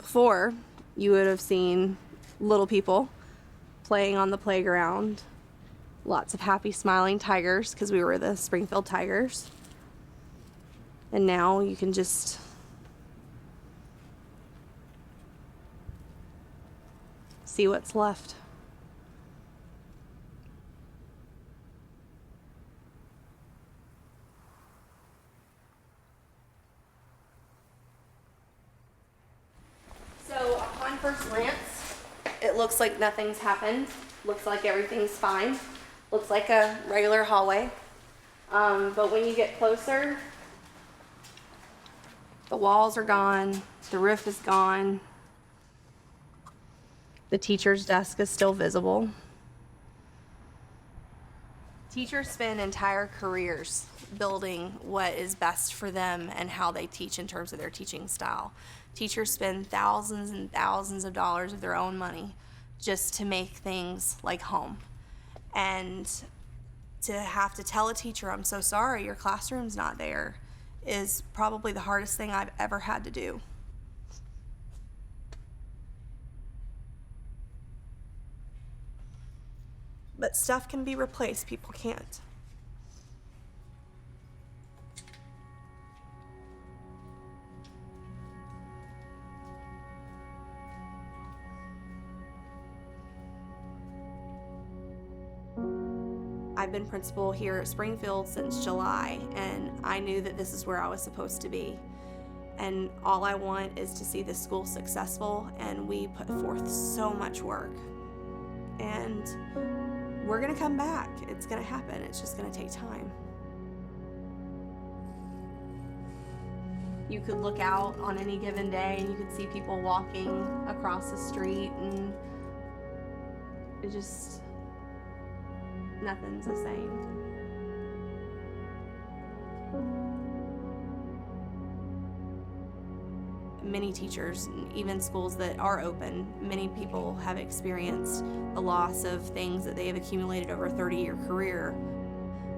Before, you would have seen little people playing on the playground, lots of happy smiling tigers because we were the Springfield Tigers. And now you can just see what's left. So upon first glance, it looks like nothing's happened. Looks like everything's fine. Looks like a regular hallway. But when you get closer, the walls are gone, the roof is gone, the teacher's desk is still visible. Teachers spend entire careers building what is best for them and how they teach in terms of their teaching style. Teachers spend thousands and thousands of dollars of their own money just to make things like home. And to have to tell a teacher, I'm so sorry, your classroom's not there, is probably the hardest thing I've ever had to do. But stuff can be replaced, people can't. I've been principal here at Springfield since July, and I knew that this is where I was supposed to be. And all I want is to see the school successful, and we put forth so much work. And we're gonna come back. It's gonna happen. It's just gonna take time. You could look out on any given day and you could see people walking across the street, and it just, nothing's the same. Many teachers, even schools that are open, many people have experienced the loss of things that they have accumulated over a 30-year career.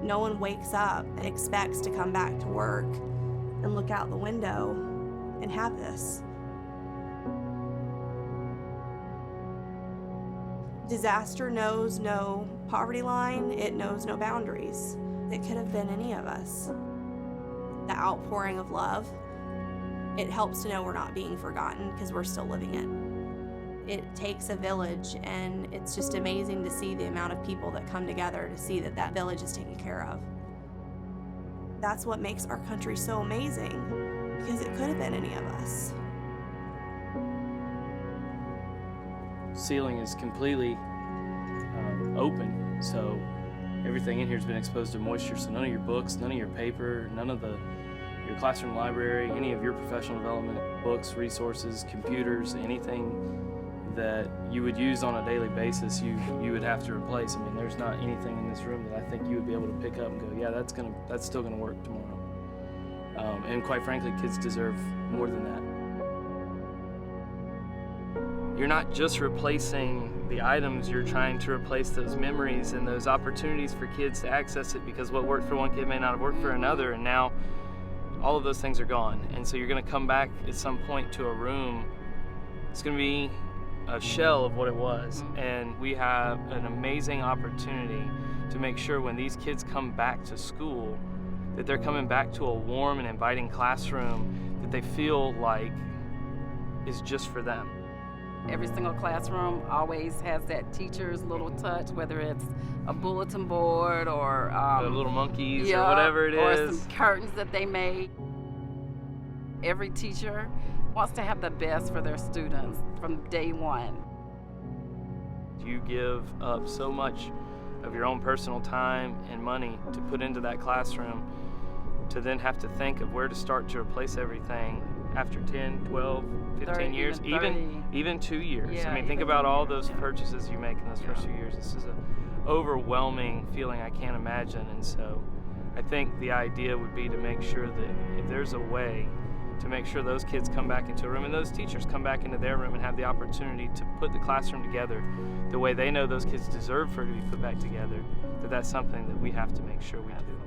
No one wakes up and expects to come back to work and look out the window and have this. Disaster knows no poverty line, it knows no boundaries. It could have been any of us. The outpouring of love, it helps to know we're not being forgotten because we're still living it. It takes a village, and it's just amazing to see the amount of people that come together to see that that village is taken care of. That's what makes our country so amazing, because it could have been any of us. Ceiling is completely open, so everything in here has been exposed to moisture, so none of your books, none of your paper, none of your classroom library, any of your professional development books, resources, computers, anything that you would use on a daily basis, you would have to replace. I mean, there's not anything in this room that I think you would be able to pick up and go, yeah, that's still gonna work tomorrow. And quite frankly, kids deserve more than that. You're not just replacing the items, you're trying to replace those memories and those opportunities for kids to access it, because what worked for one kid may not have worked for another, and now all of those things are gone. And so you're gonna come back at some point to a room, it's gonna be a shell of what it was. And we have an amazing opportunity to make sure when these kids come back to school, that they're coming back to a warm and inviting classroom that they feel like is just for them. Every single classroom always has that teacher's little touch, whether it's a bulletin board or the little monkeys or whatever it is. Or some curtains that they made. Every teacher wants to have the best for their students from day one. You give up so much of your own personal time and money to put into that classroom, to then have to think of where to start to replace everything after 10, 12, 15 30, years, even 2 years. Yeah, I mean, think about all those purchases you make in those first few years. This is an overwhelming feeling I can't imagine. And so I think the idea would be to make sure that if there's a way to make sure those kids come back into a room and those teachers come back into their room and have the opportunity to put the classroom together the way they know those kids deserve for it to be put back together, that's something that we have to make sure we do.